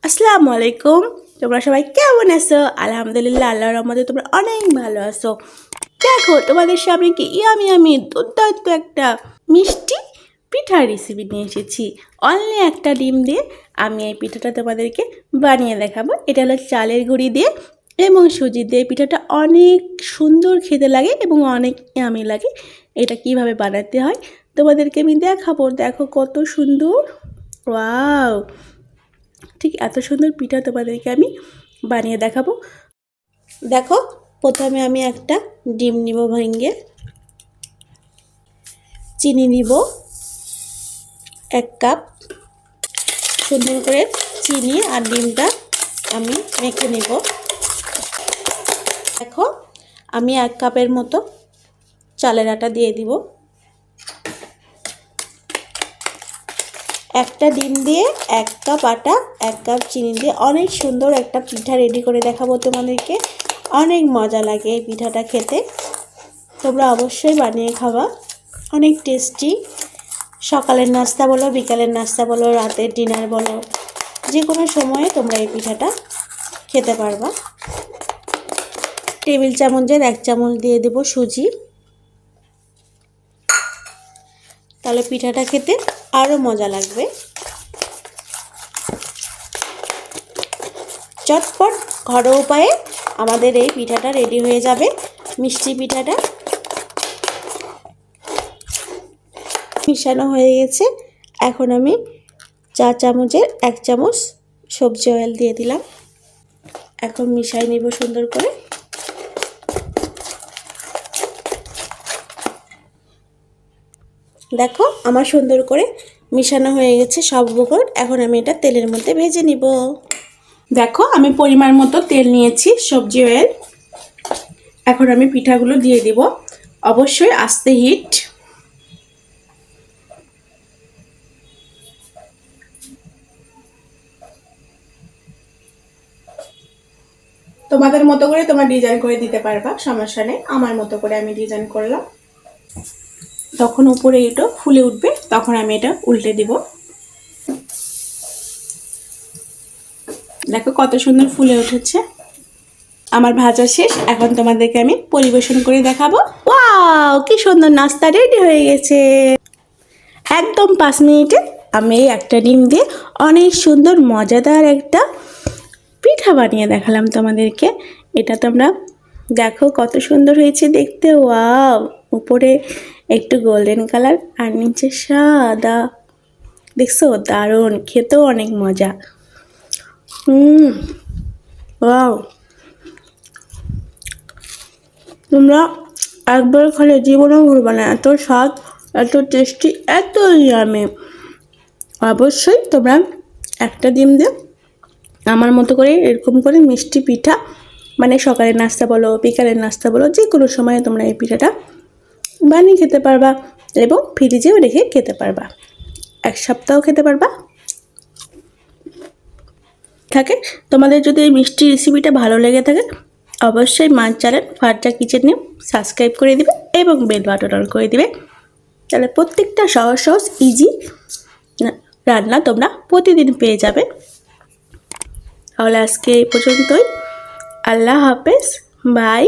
আসসালামু আলাইকুম। তোমরা সবাই কেমন আছো? আলহামদুলিল্লাহ, আল্লাহর রহমতে তোমরা অনেক ভালো আছো। দেখো, তোমাদের সামনে কি আমি দুর্দান্ত একটা মিষ্টি পিঠার রেসিপি নিয়ে এসেছি। অনলি একটা ডিম দিয়ে আমি এই পিঠাটা তোমাদেরকে বানিয়ে দেখাবো। এটা হলো চালের গুঁড়ি দিয়ে এবং সুজি দিয়ে। পিঠাটা অনেক সুন্দর খেতে লাগে এবং অনেক ইয়ামি লাগে। এটা কিভাবে বানাতে হয় তোমাদেরকে আমি দেখাবো। দেখো কত সুন্দর, ওয়াও! ঠিক এত সুন্দর পিঠা তোমাদেরকে আমি বানিয়ে দেখাবো। দেখো, প্রথমে আমি একটা ডিম নিব ভেঙে, চিনি নিব 1 কাপ। সুন্দর করে চিনি আর ডিমটা আমি মেখে নেব। দেখো, আমি 1 কাপের মতো চালের আটা দিয়ে দিব। একটা ডিম দিয়ে 1 কাপ আটা, 1 কাপ চিনি দিয়ে অনেক সুন্দর একটা পিঠা রেডি করে দেখাবো তোমাদেরকে। অনেক মজা লাগে এই পিঠাটা খেতে। তোমরা অবশ্যই বানিয়ে খাবা, অনেক টেস্টি। সকালের নাস্তা বলো, বিকালের নাস্তা বলো, রাতের ডিনার বলো, যে কোনো সময়ে তোমরা এই পিঠাটা খেতে পারবা। টেবিল চামচের 1 চামচ দিয়ে দেব সুজি, তাহলে পিঠাটা খেতে আরও মজা লাগবে। চটপট ঘরোয়া উপায়ে আমাদের এই পিঠাটা রেডি হয়ে যাবে, মিষ্টি পিঠাটা। মিশানো হয়ে গেছে। এখন আমি 4 চামচের 1 চামচ সবজি অয়েল দিয়ে দিলাম। এখন মিশাই নেব সুন্দর করে। দেখো, আমার সুন্দর করে মিশানো হয়ে গেছে সব উপকরণ। এখন আমি এটা তেলের মধ্যে ভেজে নিব। দেখো, আমি পরিমাণ মতো তেল নিয়েছি, সবজি অয়েল। এখন আমি পিঠাগুলো দিয়ে দিব, অবশ্যই আস্তে হিট। তোমাদের মতো করে তোমরা ডিজাইন করে দিতে পারবা, সমস্যা নেই। আমার মতো করে আমি ডিজাইন করলাম। তখন উপরে এটা ফুলে উঠবে, তখন আমি এটা উল্টে দিব। দেখো কত সুন্দর ফুলে উঠেছে। আমার ভাজা শেষ। এখন তোমাদেরকে আমি পরিবেশন করে দেখাবো। ওয়াও, কি সুন্দর নাস্তা রেডি হয়ে গেছে। একদম 5 মিনিটে আমি এই একটা ডিম দিয়ে অনেক সুন্দর মজাদার একটা পিঠা বানিয়ে দেখালাম তোমাদেরকে। এটা তোমরা দেখো কত সুন্দর হয়েছে দেখতে। ওয়াও, উপরে একটু গোল্ডেন কালার আর নিচে সাদা। দেখছো, দারুণ, খেতেও অনেক মজা। ওয়াও, তোমরা একবার খেলে জীবনেও ভুলবে না। এত স্বাদ, এত টেস্টি, এত ইয়ামি। অবশ্যই তোমরা একটা ডিম দিয়ে আমার মতো করে এরকম করে মিষ্টি পিঠা, মানে সকালের নাস্তা বলো, বিকালের নাস্তা বলো, যে কোনো সময়ে তোমরা এই পিঠাটা বানিয়ে খেতে পারবা এবং ফ্রিজেও রেখে খেতে পারবা। 1 সপ্তাহ খেতে পারবা থাকে। তোমাদের যদি এই মিষ্টি রেসিপিটা ভালো লেগে থাকে, অবশ্যই মার চ্যানেল ফারজা কিচেন নিয়ে সাবস্ক্রাইব করে দিবে এবং বেল বাটন অন করে দিবে। তাহলে প্রত্যেকটা সহজ সহজ ইজি রান্না তোমরা প্রতিদিন পেয়ে যাবে। তাহলে আজকে এই পর্যন্তই। আল্লাহ হাফেজ, বাই।